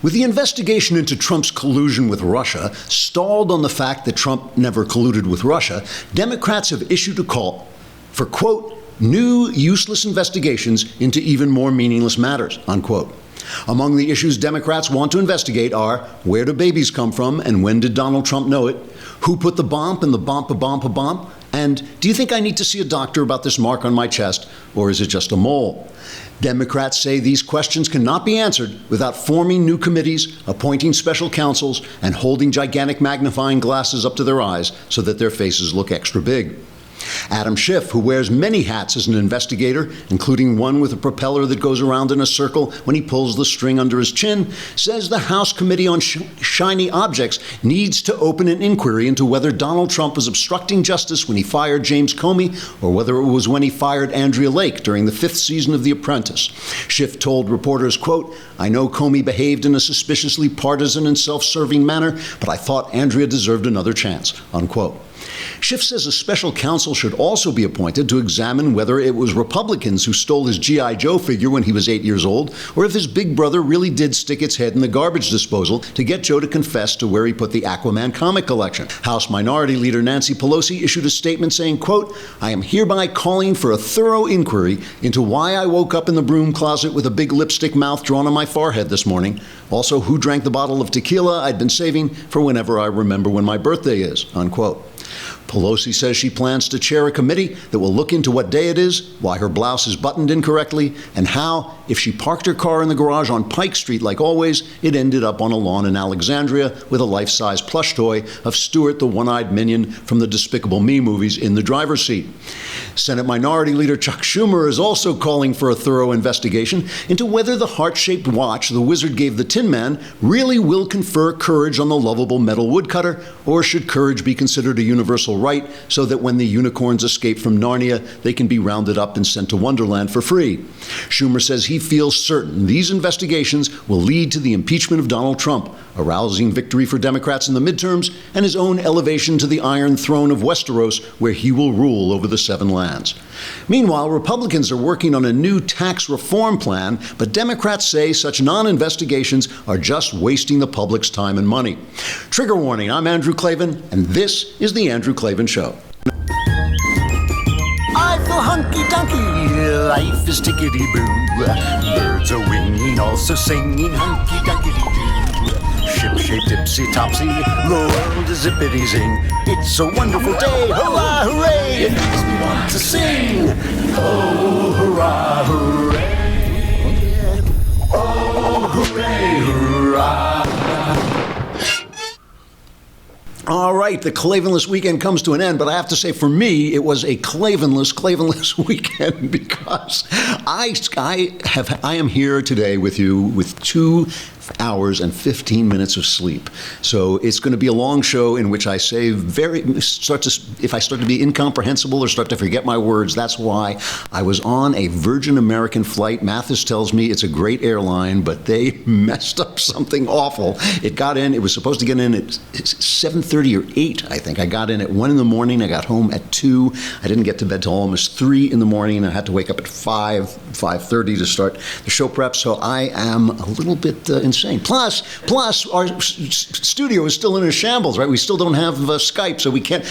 With the investigation into Trump's collusion with Russia stalled on the fact that Trump never colluded with Russia, Democrats have issued a call for, quote, new useless investigations into even more meaningless matters, unquote. Among the issues Democrats want to investigate are where do babies come from and when did Donald Trump know it? Who put the bomb in the bomb? And do you think I need to see a doctor about this mark on my chest, or is it just a mole? Democrats say these questions cannot be answered without forming new committees, appointing special counsels, and holding gigantic magnifying glasses up to their eyes so that their faces look extra big. Adam Schiff, who wears many hats as an investigator, including one with a propeller that goes around in a circle when he pulls the string under his chin, says the House Committee on Shiny Objects needs to open an inquiry into whether Donald Trump was obstructing justice when he fired James Comey or whether it was when he fired Andrea Lake during the 5th season of The Apprentice. Schiff told reporters, quote, I know Comey behaved in a suspiciously partisan and self-serving manner, but I thought Andrea deserved another chance, unquote. Schiff says a special counsel should also be appointed to examine whether it was Republicans who stole his G.I. Joe figure when he was 8 years old, or if his big brother really did stick its head in the garbage disposal to get Joe to confess to where he put the Aquaman comic collection. House Minority Leader Nancy Pelosi issued a statement saying, quote, I am hereby calling for a thorough inquiry into why I woke up in the broom closet with a big lipstick mouth drawn on my forehead this morning. Also, who drank the bottle of tequila I'd been saving for whenever I remember when my birthday is, unquote. Pelosi says she plans to chair a committee that will look into what day it is, why her blouse is buttoned incorrectly, and how, if she parked her car in the garage on Pike Street like always, it ended up on a lawn in Alexandria with a life-size plush toy of Stuart the One-Eyed Minion from the Despicable Me movies in the driver's seat. Senate Minority Leader Chuck Schumer is also calling for a thorough investigation into whether the heart-shaped watch the wizard gave the Tin Man really will confer courage on the lovable metal woodcutter, or should courage be considered a universal right so that when the unicorns escape from Narnia, they can be rounded up and sent to Wonderland for free. Schumer says he feels certain these investigations will lead to the impeachment of Donald Trump, a rousing victory for Democrats in the midterms, and his own elevation to the Iron Throne of Westeros, where he will rule over the 7 lands. Meanwhile, Republicans are working on a new tax reform plan, but Democrats say such non-investigations are just wasting the public's time and money. Trigger warning, I'm Andrew Klavan, and this is The Andrew Klavan Show. I feel hunky-dunky, life is tickety-boo. Birds are winging, also singing hunky-dunky-doo. Ship-shaped, ipsy-topsy, the world is zippity-zing. It's a wonderful day, hurrah, hooray! It makes me want to sing. Oh, hurrah, hooray! Oh, hooray, hurrah! All right, the Klavanless weekend comes to an end, but I have to say, for me, it was a Klavanless weekend because I am here today with you with 2 hours and 15 minutes of sleep. So it's going to be a long show in which I say if I start to be incomprehensible or start to forget my words, that's why. I was on a Virgin American flight. Mathis tells me it's a great airline, but they messed up something awful. It was supposed to get in at 7:30 or 8, I think. I got in at 1 in the morning. I got home at 2. I didn't get to bed till almost 3 in the morning, and I had to wake up at 5:30 to start the show prep. So I am a little bit insane. Plus, our studio is still in a shambles, right? We still don't have Skype, so we can't.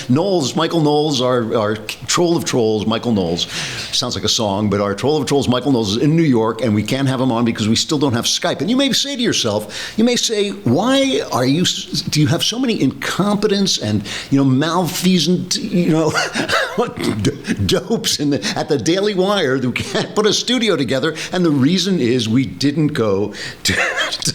Michael Knowles, our troll of trolls, Michael Knowles, sounds like a song, but our troll of trolls, Michael Knowles, is in New York, and we can't have him on because we still don't have Skype. And you may say to yourself, why do you have so many incompetence and, malfeasant, dopes at the Daily Wire who can't put a studio together? And the reason is we didn't go to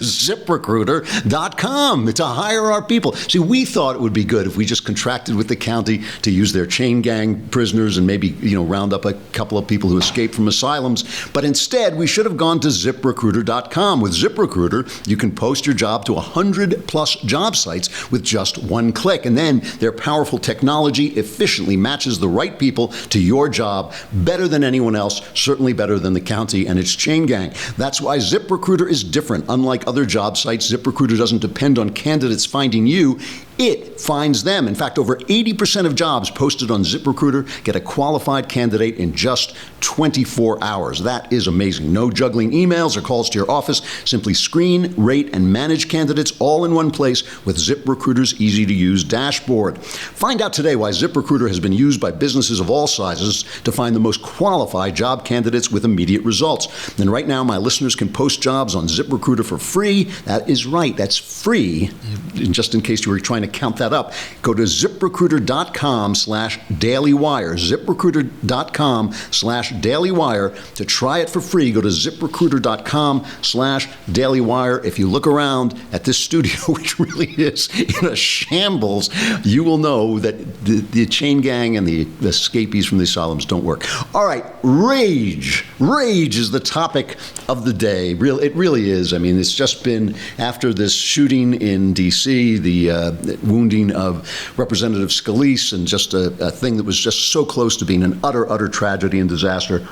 ZipRecruiter.com to hire our people. See, we thought it would be good if we just contracted with the county to use their chain gang prisoners and maybe, round up a couple of people who escaped from asylums. But instead, we should have gone to ZipRecruiter.com. With ZipRecruiter, you can post your job to 100+ job sites with just one click. And then their powerful technology efficiently matches the right people to your job better than anyone else, certainly better than the county and its chain gang. That's why ZipRecruiter is different. Unlike other job sites, ZipRecruiter doesn't depend on candidates finding you. It finds them. In fact, over 80% of jobs posted on ZipRecruiter get a qualified candidate in just 24 hours. That is amazing. No juggling emails or calls to your office. Simply screen, rate, and manage candidates all in one place with ZipRecruiter's easy-to-use dashboard. Find out today why ZipRecruiter has been used by businesses of all sizes to find the most qualified job candidates with immediate results. And right now, my listeners can post jobs on ZipRecruiter for free. That is right. That's free. Just in case you were trying to count that up, go to ZipRecruiter.com/dailywire. ZipRecruiter.com/dailywire to try it for free. Go to ZipRecruiter.com/dailywire. If you look around at this studio, which really is in a shambles, you will know that the chain gang and the escapees from the asylums don't work. All right, rage. Rage is the topic of the day. It really is. I mean, it's just been after this shooting in D.C., the wounding of Representative Scalise, and just a thing that was just so close to being an utter tragedy and disaster.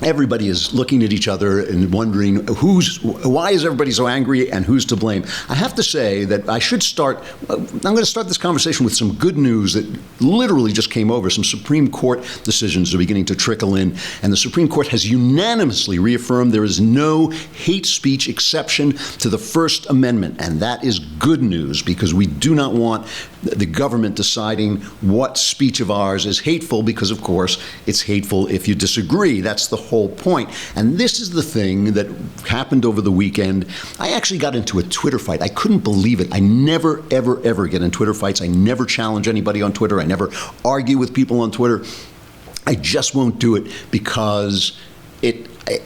Everybody is looking at each other and wondering why is everybody so angry and who's to blame. I have to say that I'm going to start this conversation with some good news that literally just came over. Some Supreme Court decisions are beginning to trickle in, and the Supreme Court has unanimously reaffirmed there is no hate speech exception to the First Amendment, and that is good news because we do not want the government deciding what speech of ours is hateful because, of course, it's hateful if you disagree. That's the whole point. And this is the thing that happened over the weekend. I actually got into a Twitter fight. I couldn't believe it. I never, ever get in Twitter fights. I never challenge anybody on Twitter. I never argue with people on Twitter. I just won't do it because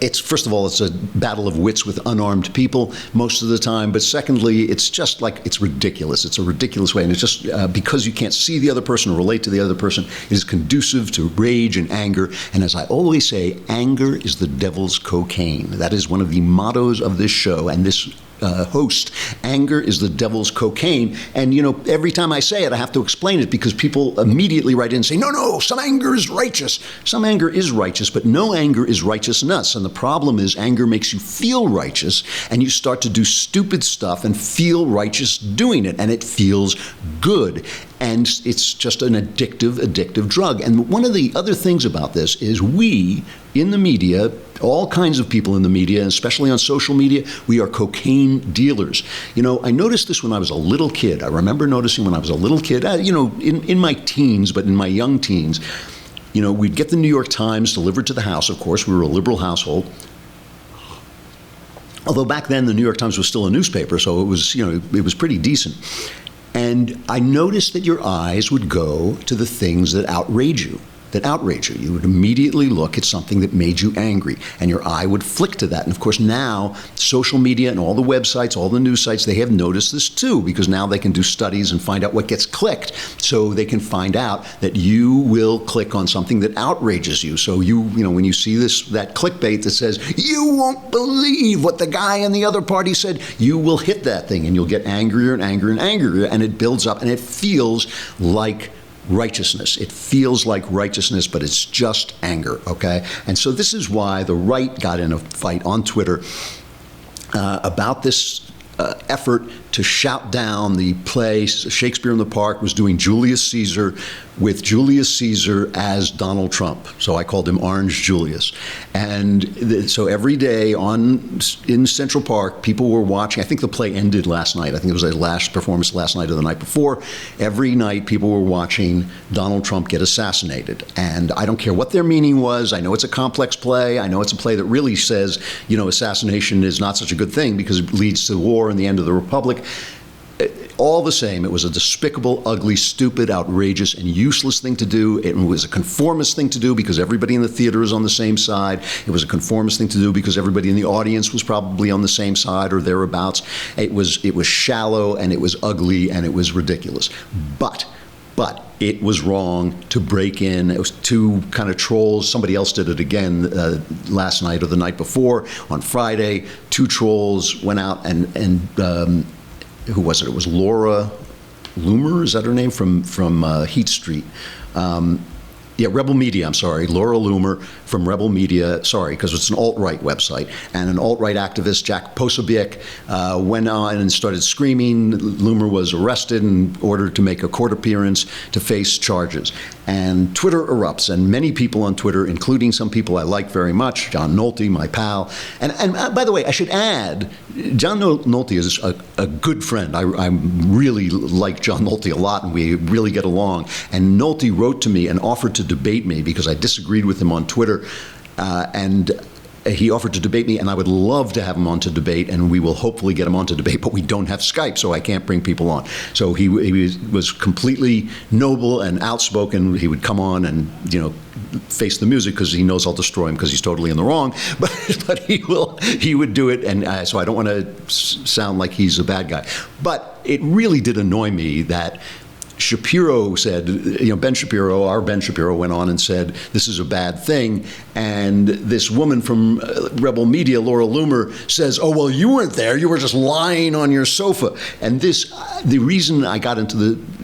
it's first of all, it's a battle of wits with unarmed people most of the time. But secondly, it's just like, it's ridiculous. It's a ridiculous way. And it's just because you can't see the other person or relate to the other person, it is conducive to rage and anger. And as I always say, anger is the devil's cocaine. That is one of the mottos of this show and this host. Anger is the devil's cocaine. And, every time I say it, I have to explain it because people immediately write in and say, no, some anger is righteous. Some anger is righteous, but no anger is righteousness. And the problem is anger makes you feel righteous, and you start to do stupid stuff and feel righteous doing it, and it feels good. And it's just an addictive drug. And one of the other things about this is we, in the media, all kinds of people in the media, especially on social media, we are cocaine dealers. I noticed this when I was a little kid. I remember noticing when I was a little kid, in my teens, but in my young teens, we'd get the New York Times delivered to the house. Of course, we were a liberal household. Although back then the New York Times was still a newspaper, so it was pretty decent. And I noticed that your eyes would go to the things that outrage you. You would immediately look at something that made you angry, and your eye would flick to that. And of course now, social media and all the websites, all the news sites, they have noticed this too, because now they can do studies and find out what gets clicked. So they can find out that you will click on something that outrages you. So when you see that clickbait that says, you won't believe what the guy in the other party said, you will hit that thing and you'll get angrier and angrier and angrier, and it builds up and it feels like righteousness. It feels like righteousness, but it's just anger, okay? And so this is why the right got in a fight on Twitter about this effort to shout down the play. Shakespeare in the Park was doing Julius Caesar with Julius Caesar as Donald Trump. So I called him Orange Julius. And so every day in Central Park, people were watching. I think the play ended last night. I think it was a last performance last night or the night before. Every night, people were watching Donald Trump get assassinated. And I don't care what their meaning was. I know it's a complex play. I know it's a play that really says, assassination is not such a good thing because it leads to war and the end of the republic. All the same, it was a despicable, ugly, stupid, outrageous, and useless thing to do. It was a conformist thing to do because everybody in the theater is on the same side. It was a conformist thing to do because everybody in the audience was probably on the same side or thereabouts. It was shallow, and it was ugly, and it was ridiculous. But it was wrong to break in. It was two kind of trolls. Somebody else did it again last night or the night before. On Friday, two trolls went out and who was it? It was Laura Loomer, is that her name, from Heat Street. Yeah, Rebel Media, I'm sorry. Laura Loomer from Rebel Media, sorry, because it's an alt-right website. And an alt-right activist, Jack Posobiec, went on and started screaming. Loomer was arrested and ordered to make a court appearance to face charges. And Twitter erupts, and many people on Twitter, including some people I like very much, John Nolte, my pal. And by the way, I should add, John Nolte is a good friend. I really like John Nolte a lot, and we really get along. And Nolte wrote to me and offered to debate me because I disagreed with him on Twitter, and he offered to debate me, and I would love to have him on to debate, and we will hopefully get him on to debate, but we don't have Skype, so I can't bring people on. So he was completely noble and outspoken. He would come on and, face the music because he knows I'll destroy him because he's totally in the wrong, but he would do it, and so I don't want to sound like he's a bad guy. But it really did annoy me that Shapiro said, Ben Shapiro, our Ben Shapiro, went on and said, this is a bad thing. And this woman from Rebel Media, Laura Loomer, says, oh, well, you weren't there. You were just lying on your sofa. And the reason I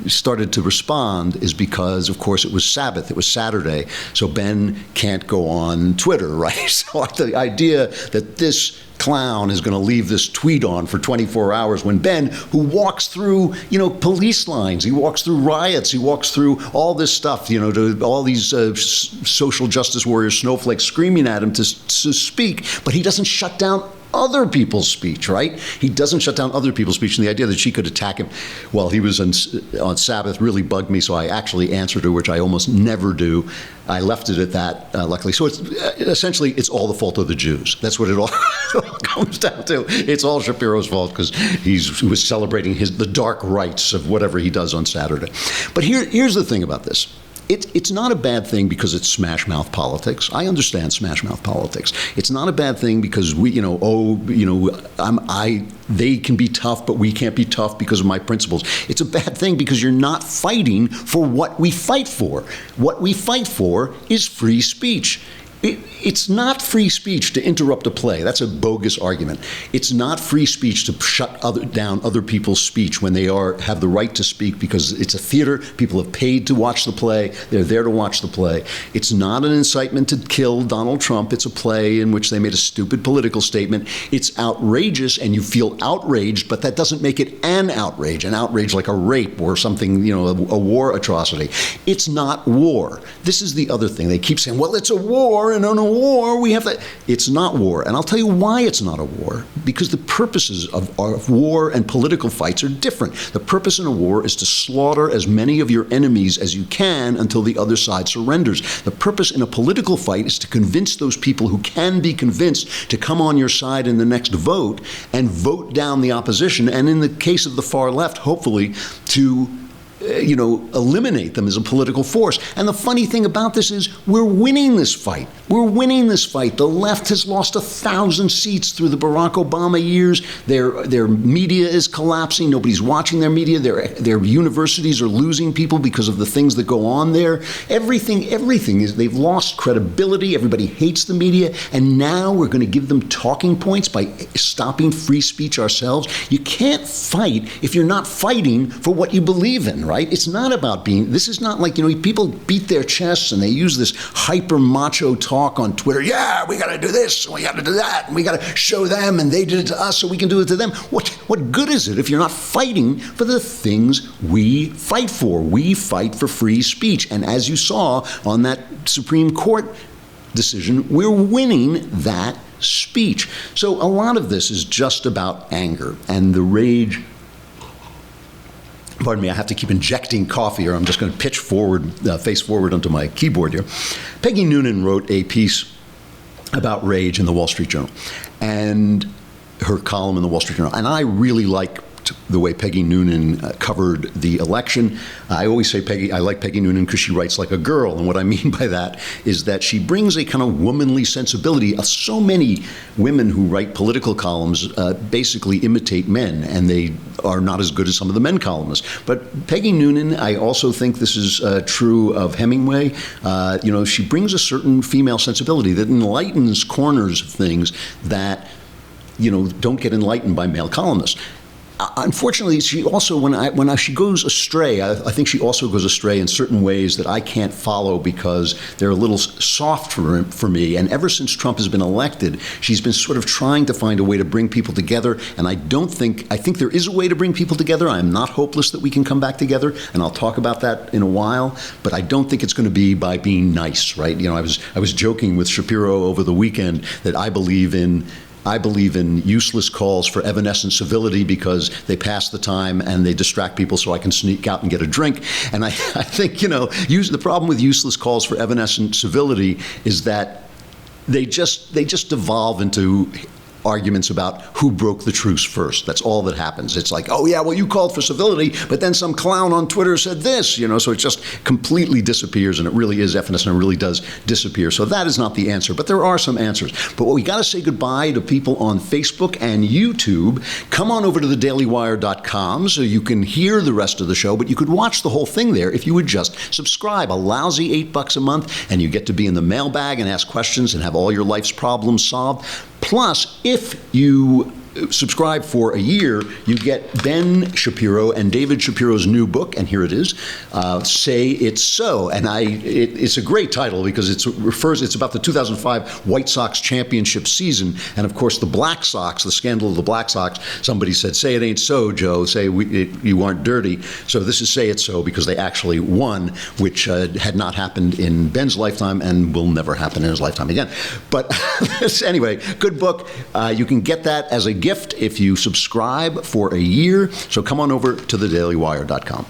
started to respond is because, of course, it was Sabbath. It was Saturday. So Ben can't go on Twitter, right? So the idea that this clown is going to leave this tweet on for 24 hours when Ben, who walks through, police lines, he walks through riots, he walks through all this stuff, to all these social justice warrior snowflakes screaming at him to speak, but he doesn't shut down other people's speech, right? He doesn't shut down other people's speech, and the idea that she could attack him while he was on Sabbath really bugged me, so I actually answered her, which I almost never do. I left it at that, luckily. So it's essentially, it's all the fault of the Jews. That's what it all comes down to. It's all Shapiro's fault because he was celebrating the dark rights of whatever he does on Saturday. But here's the thing about this. It's not a bad thing because it's smash mouth politics. I understand smash mouth politics. It's not a bad thing because they can be tough, but we can't be tough because of my principles. It's a bad thing because you're not fighting for what we fight for. What we fight for is free speech. It's not free speech to interrupt a play. That's a bogus argument. It's not free speech to shut down other people's speech when they have the right to speak because it's a theater. People have paid to watch the play. They're there to watch the play. It's not an incitement to kill Donald Trump. It's a play in which they made a stupid political statement. It's outrageous, and you feel outraged, but that doesn't make it an outrage like a rape or something, a war atrocity. It's not war. This is the other thing. They keep saying, well, it's a war, and on a war, we have that. It's not war. And I'll tell you why it's not a war. Because the purposes of war and political fights are different. The purpose in a war is to slaughter as many of your enemies as you can until the other side surrenders. The purpose in a political fight is to convince those people who can be convinced to come on your side in the next vote and vote down the opposition. And in the case of the far left, hopefully, to eliminate them as a political force. And the funny thing about this is we're winning this fight. We're winning this fight. The left has lost 1,000 seats through the Barack Obama years. Their media is collapsing. Nobody's watching their media. Their universities are losing people because of the things that go on there. Everything is, they've lost credibility. Everybody hates the media. And now we're going to give them talking points by stopping free speech ourselves. You can't fight if you're not fighting for what you believe in, right? It's not about this is not like, people beat their chests and they use this hyper macho talk on Twitter. Yeah, we got to do this, and we got to do that, and we got to show them, and they did it to us, so we can do it to them. What good is it if you're not fighting for the things we fight for? We fight for free speech. And as you saw on that Supreme Court decision, we're winning that speech. So a lot of this is just about anger and the rage. Pardon me, I have to keep injecting coffee or I'm just going to pitch forward, face forward onto my keyboard here. Peggy Noonan wrote a piece about rage in the Wall Street Journal, and her column in the Wall Street Journal. And I really liked the way Peggy Noonan covered the election. I always say I like Peggy Noonan because she writes like a girl. And what I mean by that is that she brings a kind of womanly sensibility. So many women who write political columns basically imitate men, and they are not as good as some of the men columnists. But Peggy Noonan, I also think this is true of Hemingway. She brings a certain female sensibility that enlightens corners of things that, don't get enlightened by male columnists. Unfortunately, she also, she goes astray, I think she also goes astray in certain ways that I can't follow because they're a little soft for me. And ever since Trump has been elected, she's been sort of trying to find a way to bring people together. And I think there is a way to bring people together. I'm not hopeless that we can come back together, and I'll talk about that in a while. But I don't think it's going to be by being nice, right? You know, I was joking with Shapiro over the weekend that I believe in useless calls for evanescent civility because they pass the time and they distract people so I can sneak out and get a drink. And I think, the problem with useless calls for evanescent civility is that they just devolve into arguments about who broke the truce first. That's all that happens. It's like, oh yeah, well you called for civility, but then some clown on Twitter said this, so it just completely disappears, and it really is evanescent and it really does disappear. So that is not the answer, but there are some answers. But we got to say goodbye to people on Facebook and YouTube. Come on over to thedailywire.com so you can hear the rest of the show, but you could watch the whole thing there if you would just subscribe. A lousy $8 a month, and you get to be in the mailbag and ask questions and have all your life's problems solved. Plus, if you subscribe for a year, you get Ben Shapiro and David Shapiro's new book, and here it is, Say It's So. And it's a great title because it's about the 2005 White Sox championship season. And of course, the Black Sox, the scandal of the Black Sox, somebody said, say it ain't so, Joe, say you aren't dirty. So this is Say It's So because they actually won, which had not happened in Ben's lifetime and will never happen in his lifetime again. But anyway, good book. You can get that as a gift if you subscribe for a year. So come on over to thedailywire.com.